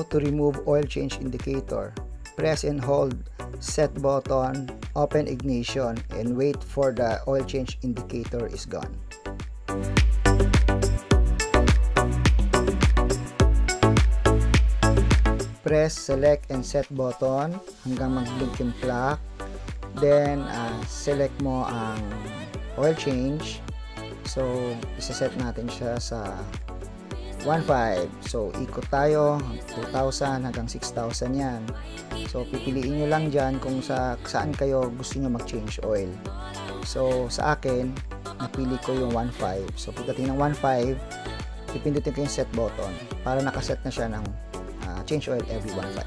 to remove oil change indicator, press and hold set button, open ignition, and wait for the oil change indicator is gone. Press select and set button hanggang mag-blink yung clock. Then select mo ang oil change. So isa-set natin siya sa 1.5. So ikot tayo 2,000 hanggang 6,000 yan. So pipiliin nyo lang dyan kung saan kayo gusto nyo mag-change oil. So sa akin, napili ko yung 1.5. So pagdating ng 1.5, pipindutin ko yung set button para nakaset na siya ng change oil every 1.5.